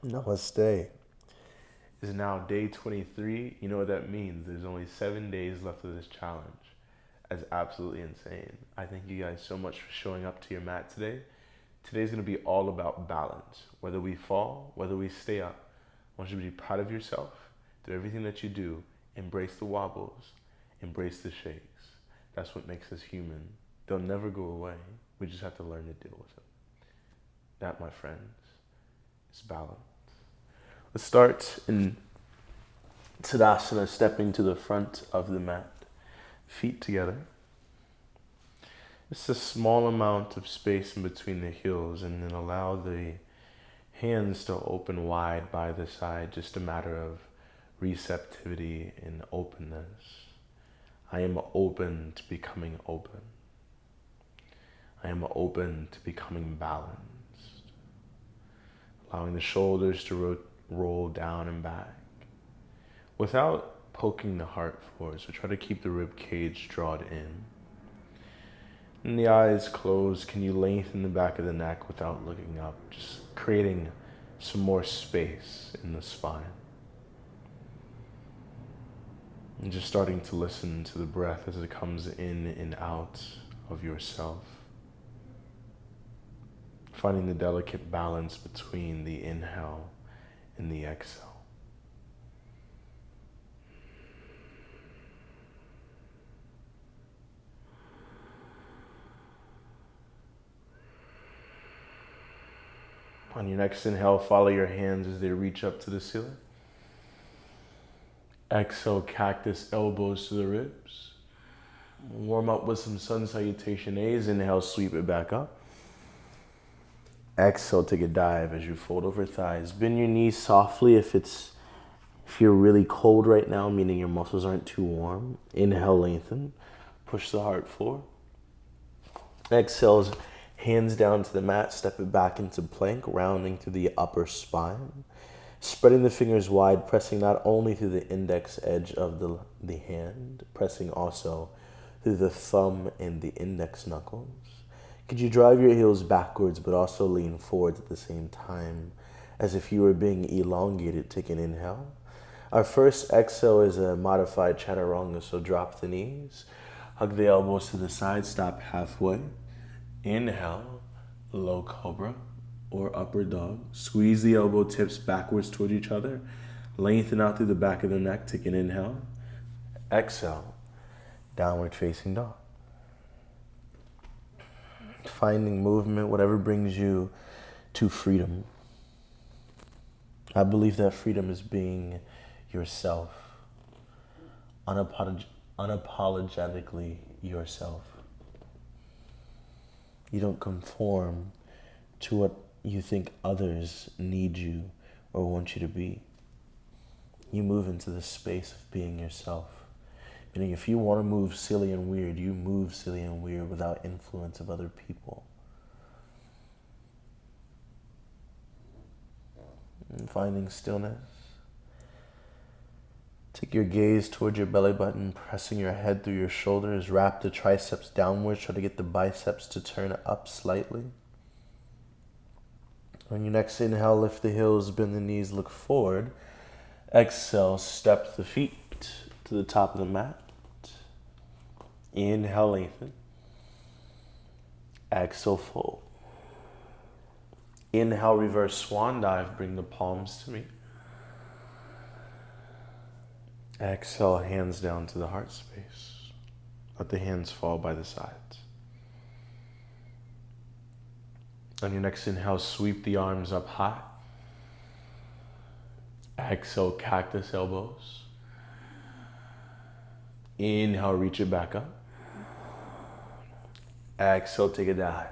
Namaste. It's now day 23. You know what that means? There's only 7 days left of this challenge. That's absolutely insane. I thank you guys so much for showing up to your mat today. Today's going to be all about balance. Whether we fall, whether we stay up, I want you to be proud of yourself. Do everything that you do. Embrace the wobbles. Embrace the shakes. That's what makes us human. They'll never go away. We just have to learn to deal with them. That, my friends, is balance. Let's start in Tadasana, stepping to the front of the mat, feet together. Just a small amount of space in between the heels, and then allow the hands to open wide by the side, just a matter of receptivity and openness. I am open to becoming open. I am open to becoming balanced. Allowing the shoulders to roll down and back without poking the heart forward. So try to keep the rib cage drawn in. And the eyes closed. Can you lengthen the back of the neck without looking up? Just creating some more space in the spine. And just starting to listen to the breath as it comes in and out of yourself. Finding the delicate balance between the inhale and the exhale. On your next inhale, follow your hands as they reach up to the ceiling. Exhale, cactus elbows to the ribs. Warm up with some sun salutation A's. Inhale, sweep it back up. Exhale, take a dive as you fold over thighs. Bend your knees softly if you're really cold right now, meaning your muscles aren't too warm. Inhale, lengthen. Push the heart forward. Exhale, hands down to the mat. Step it back into plank, rounding through the upper spine. Spreading the fingers wide, pressing not only through the index edge of the hand, pressing also through the thumb and the index knuckles. Could you drive your heels backwards but also lean forwards at the same time, as if you were being elongated? Take an inhale. Our first exhale is a modified chaturanga, so drop the knees, hug the elbows to the side, stop halfway. Inhale, low cobra or upper dog. Squeeze the elbow tips backwards toward each other. Lengthen out through the back of the neck. Take an inhale. Exhale, downward facing dog. Finding movement, whatever brings you to freedom. I believe that freedom is being yourself, unapologetically yourself. You don't conform to what you think others need you or want you to be. You move into the space of being yourself. Meaning if you want to move silly and weird, you move silly and weird without influence of other people. And finding stillness. Take your gaze towards your belly button, pressing your head through your shoulders. Wrap the triceps downwards. Try to get the biceps to turn up slightly. On your next inhale, lift the heels, bend the knees, look forward. Exhale, step the feet to the top of the mat. Inhale, lengthen. Exhale, fold. Inhale, reverse swan dive. Bring the palms to me. Exhale, hands down to the heart space. Let the hands fall by the sides. On your next inhale, sweep the arms up high. Exhale, cactus elbows. Inhale, reach it back up. Exhale, take a dive.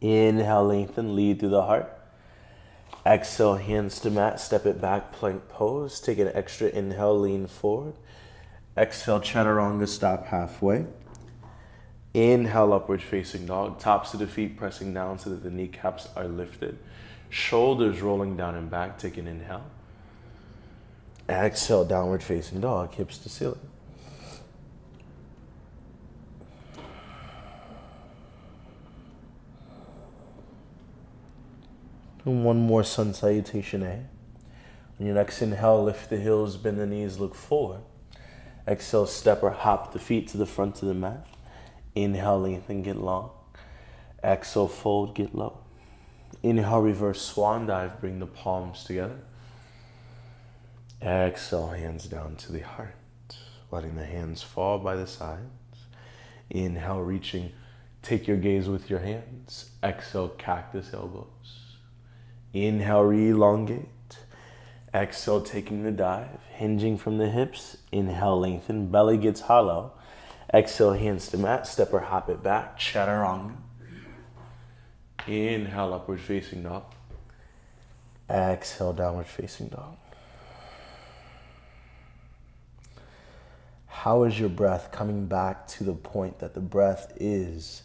Inhale, lengthen, lead through the heart. Exhale, hands to mat, step it back, plank pose. Take an extra inhale, lean forward. Exhale, chaturanga, stop halfway. Inhale, upward facing dog. Tops of the feet pressing down so that the kneecaps are lifted. Shoulders rolling down and back. Take an inhale. Exhale, downward facing dog, hips to ceiling. And one more sun salutation, A. On your next inhale, lift the heels, bend the knees, look forward. Exhale, step or hop the feet to the front of the mat. Inhale, lengthen, get long. Exhale, fold, get low. Inhale, reverse swan dive, bring the palms together. Exhale, hands down to the heart, letting the hands fall by the sides. Inhale, reaching, take your gaze with your hands. Exhale, cactus elbows. Inhale, re-elongate. Exhale, taking the dive, hinging from the hips. Inhale, lengthen, belly gets hollow. Exhale, hands to mat, step or hop it back, chaturanga. Inhale, upward facing dog. Exhale, downward facing dog. How is your breath coming back to the point that the breath is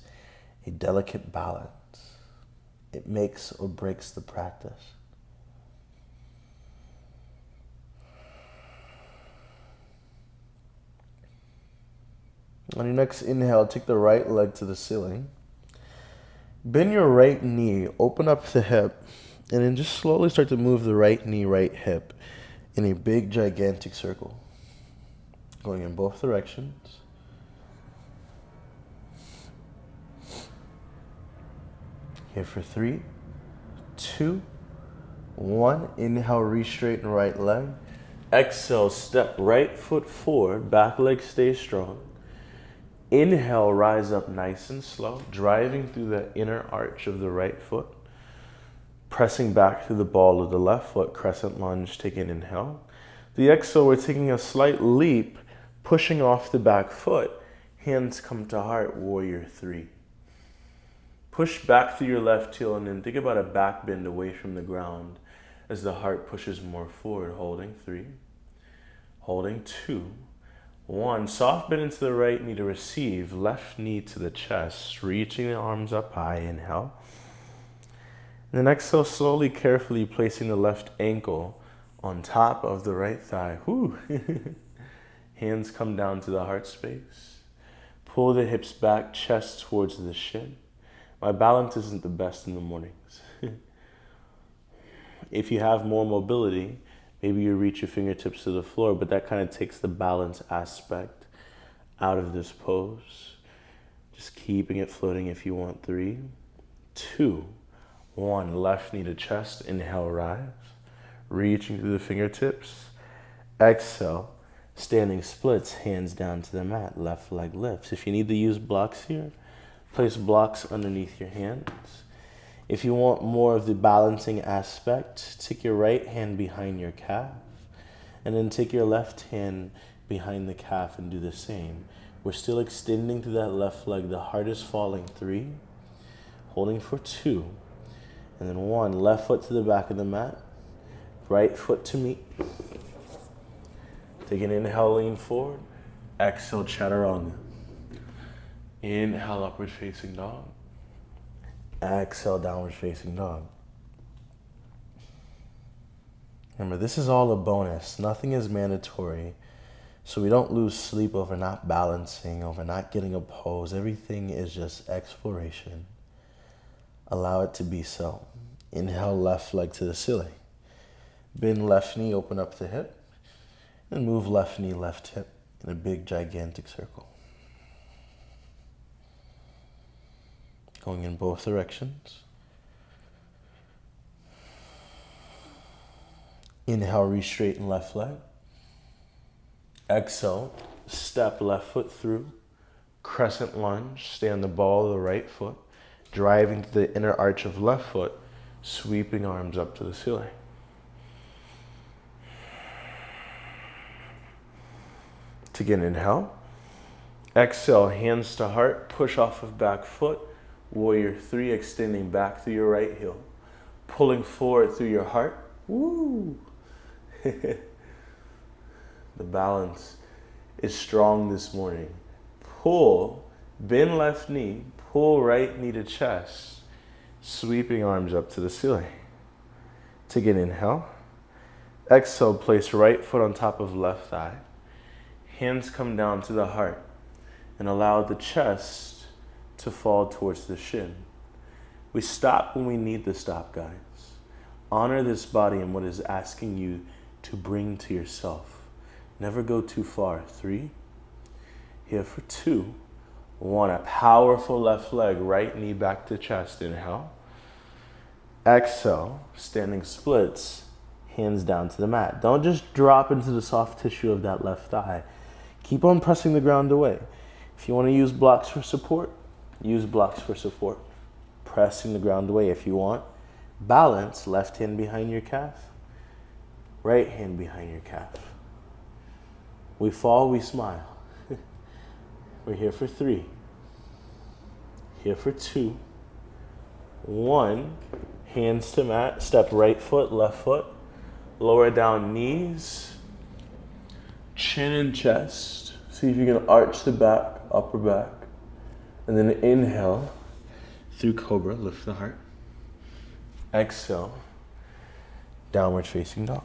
a delicate balance? It makes or breaks the practice. On your next inhale, take the right leg to the ceiling. Bend your right knee, open up the hip, and then just slowly start to move the right knee, right hip in a big, gigantic circle. Going in both directions. Here for 3, 2, 1. Inhale, re-straighten right leg. Exhale, step right foot forward, back leg stays strong. Inhale, rise up nice and slow, driving through the inner arch of the right foot. Pressing back through the ball of the left foot, crescent lunge, take an inhale. The exhale, we're taking a slight leap, pushing off the back foot. Hands come to heart, warrior 3. Push back through your left heel and then think about a back bend away from the ground as the heart pushes more forward, holding 3, holding 2, 1. Soft bend into the right knee to receive, left knee to the chest, reaching the arms up high, inhale. And then exhale, slowly, carefully placing the left ankle on top of the right thigh. Whew. Hands come down to the heart space. Pull the hips back, chest towards the shin. My balance isn't the best in the mornings. If you have more mobility, maybe you reach your fingertips to the floor, but that kind of takes the balance aspect out of this pose. Just keeping it floating if you want. 3, 2, 1. Left knee to chest, inhale, rise. Reaching through the fingertips. Exhale, standing splits, hands down to the mat, left leg lifts. If you need to use blocks here, place blocks underneath your hands. If you want more of the balancing aspect, take your right hand behind your calf, and then take your left hand behind the calf and do the same. We're still extending through that left leg. The heart is falling. 3, holding for 2, and then 1. Left foot to the back of the mat, right foot to meet. Take an inhale, lean forward. Exhale, chaturanga. Inhale, upward facing dog. Exhale, downward facing dog. Remember, this is all a bonus. Nothing is mandatory. So we don't lose sleep over not balancing, over not getting a pose. Everything is just exploration. Allow it to be so. Inhale, left leg to the ceiling. Bend left knee, open up the hip. And move left knee, left hip in a big, gigantic circle. Going in both directions. Inhale, re-straighten left leg. Exhale, step left foot through. Crescent lunge, stay on the ball of the right foot. Driving to the inner arch of left foot, sweeping arms up to the ceiling. Take an inhale. Exhale, hands to heart, push off of back foot. Warrior 3, extending back through your right heel. Pulling forward through your heart. Woo! The balance is strong this morning. Pull, bend left knee, pull right knee to chest. Sweeping arms up to the ceiling. Take an inhale. Exhale, place right foot on top of left thigh. Hands come down to the heart and allow the chest to fall towards the shin. We stop when we need to stop, guys. Honor this body and what it's asking you to bring to yourself. Never go too far. 3. Here for 2. 1. A powerful left leg, right knee back to chest. Inhale. Exhale, standing splits, hands down to the mat. Don't just drop into the soft tissue of that left thigh. Keep on pressing the ground away. If you want to use blocks for support, use blocks for support. Pressing the ground away. If you want balance, left hand behind your calf, right hand behind your calf. We fall, we smile. We're here for 3. Here for 2. 1. Hands to mat. Step right foot, left foot. Lower down knees. Chin and chest. See if you can arch the back, upper back. And then inhale through cobra, lift the heart. Exhale, downward facing dog.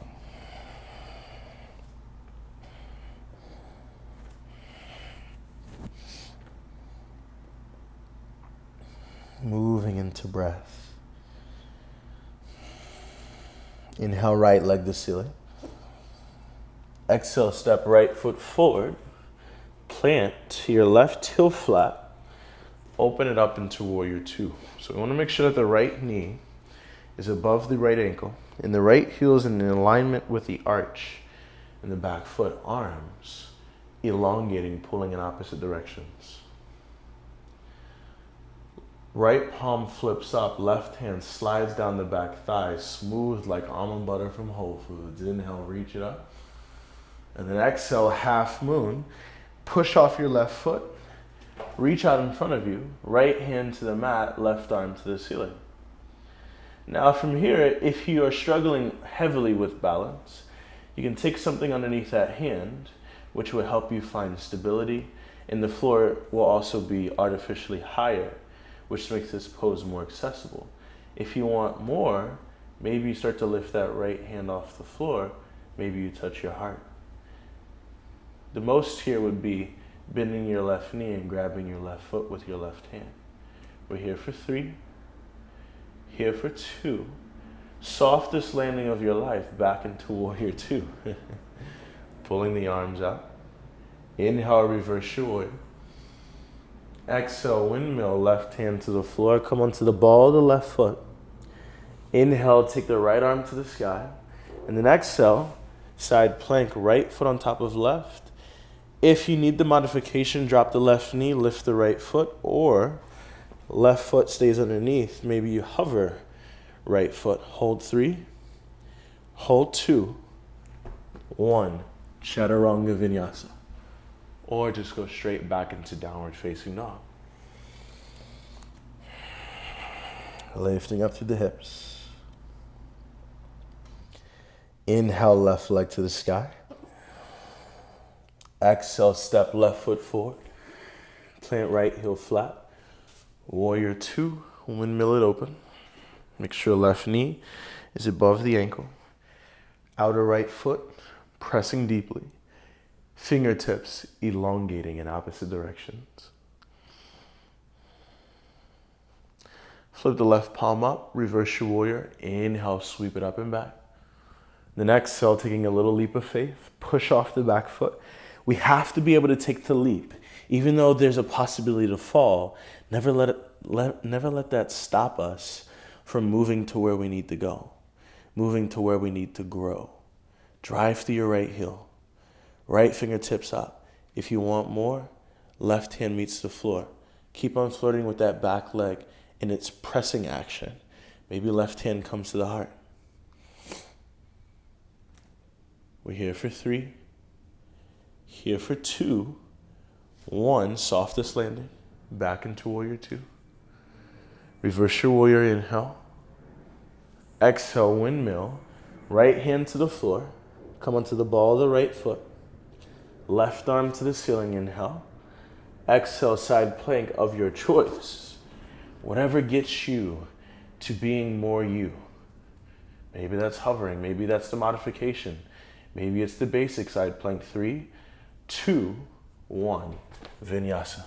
Moving into breath. Inhale, right leg to ceiling. Exhale, step right foot forward. Plant your left heel flat. Open it up into warrior 2. So we want to make sure that the right knee is above the right ankle, and the right heel is in alignment with the arch in the back foot. Arms elongating, pulling in opposite directions. Right palm flips up, left hand slides down the back thigh, smooth like almond butter from Whole Foods. Inhale, reach it up. And then exhale, half moon. Push off your left foot. Reach out in front of you. Right hand to the mat, left arm to the ceiling. Now from here, if you are struggling heavily with balance, you can take something underneath that hand, which will help you find stability, and the floor will also be artificially higher, which makes this pose more accessible. If you want more, maybe you start to lift that right hand off the floor, maybe you touch your heart. The most here would be bending your left knee and grabbing your left foot with your left hand. We're here for 3. Here for 2. Softest landing of your life, back into warrior 2. Pulling the arms out. Inhale, reverse your warrior. Exhale, windmill, left hand to the floor. Come onto the ball of the left foot. Inhale, take the right arm to the sky. And then exhale, side plank, right foot on top of left. If you need the modification, drop the left knee, lift the right foot, or left foot stays underneath. Maybe you hover right foot. Hold 3, hold 2, 1. Chaturanga Vinyasa. Or just go straight back into downward facing dog. Lifting up through the hips. Inhale, left leg to the sky. Exhale, step left foot forward. Plant right heel flat. Warrior 2, windmill it open. Make sure left knee is above the ankle. Outer right foot, pressing deeply. Fingertips elongating in opposite directions. Flip the left palm up, reverse your warrior. Inhale, sweep it up and back. Then exhale, taking a little leap of faith. Push off the back foot. We have to be able to take the leap. Even though there's a possibility to fall, never let that stop us from moving to where we need to go, moving to where we need to grow. Drive through your right heel. Right fingertips up. If you want more, left hand meets the floor. Keep on flirting with that back leg in its pressing action. Maybe left hand comes to the heart. We're here for 3. Here for 2. 1, softest landing. Back into warrior 2. Reverse your warrior, inhale. Exhale, windmill. Right hand to the floor. Come onto the ball of the right foot. Left arm to the ceiling, inhale. Exhale, side plank of your choice. Whatever gets you to being more you. Maybe that's hovering. Maybe that's the modification. Maybe it's the basic side plank. 3, 2, 1. Vinyasa.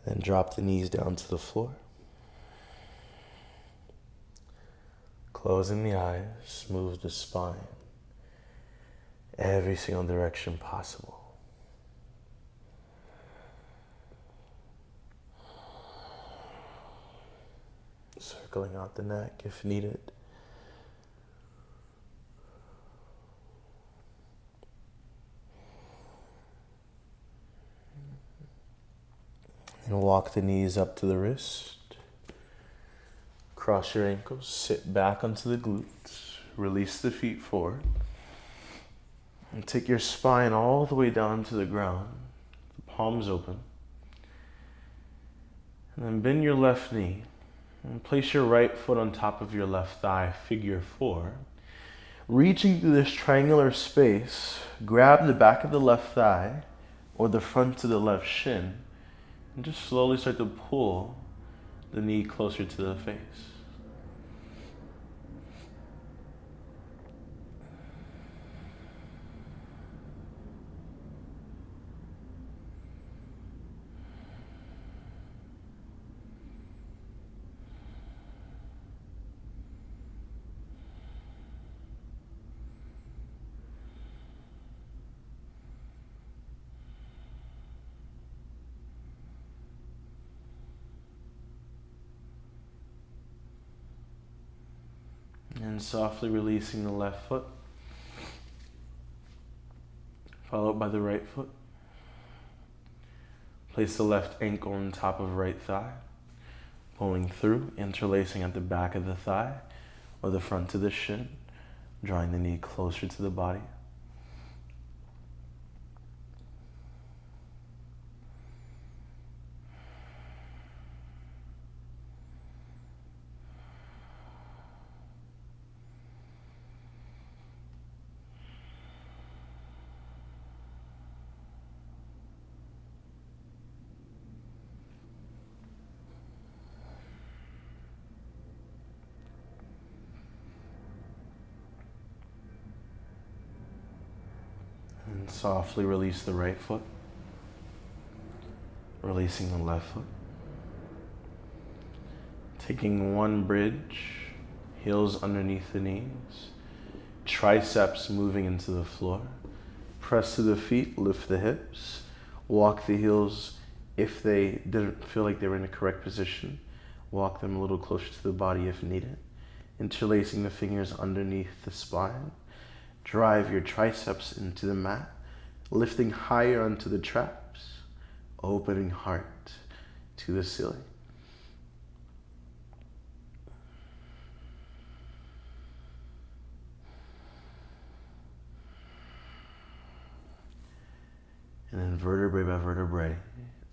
Then drop the knees down to the floor. Closing the eyes, smooth the spine, every single direction possible. Circling out the neck if needed. And walk the knees up to the wrist. Cross your ankles, sit back onto the glutes, release the feet forward, and take your spine all the way down to the ground, the palms open. And then bend your left knee and place your right foot on top of your left thigh, figure 4. Reaching through this triangular space, grab the back of the left thigh or the front of the left shin and just slowly start to pull the knee closer to the face. And softly releasing the left foot, followed by the right foot. Place the left ankle on top of right thigh, pulling through, interlacing at the back of the thigh or the front of the shin, drawing the knee closer to the body. And softly release the right foot, releasing the left foot. Taking one bridge, heels underneath the knees, triceps moving into the floor. Press to the feet, lift the hips, walk the heels if they didn't feel like they were in the correct position. Walk them a little closer to the body if needed. Interlacing the fingers underneath the spine. Drive your triceps into the mat, lifting higher onto the traps, opening heart to the ceiling. And then vertebrae by vertebrae,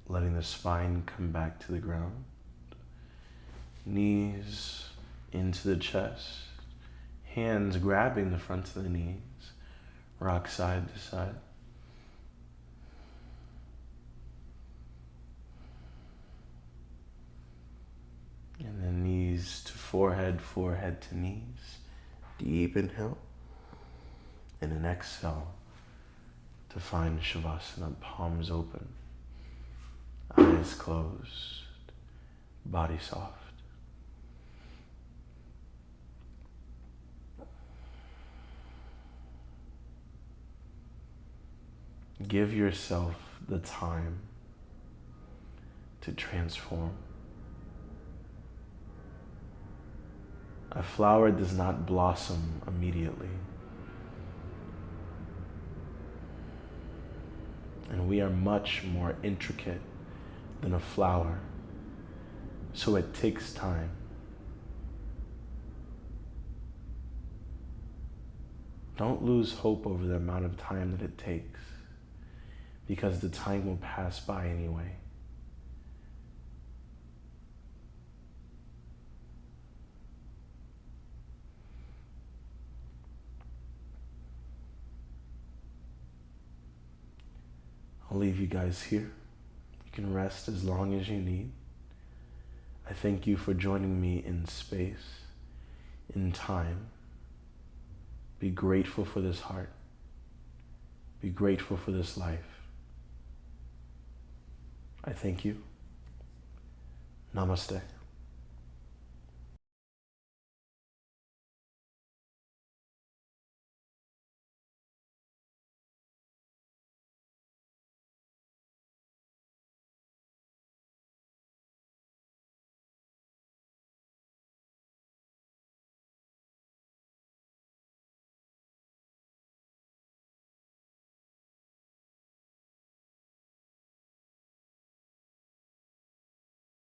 letting the spine come back to the ground. Knees into the chest, hands grabbing the front of the knees, rock side to side. And then knees to forehead, forehead to knees. Deep inhale. And an exhale to find Shavasana, palms open, eyes closed, body soft. Give yourself the time to transform. A flower does not blossom immediately. And we are much more intricate than a flower, so it takes time. Don't lose hope over the amount of time that it takes, because the time will pass by anyway. I'll leave you guys here. You can rest as long as you need. I thank you for joining me in space, in time. Be grateful for this heart. Be grateful for this life. I thank you. Namaste.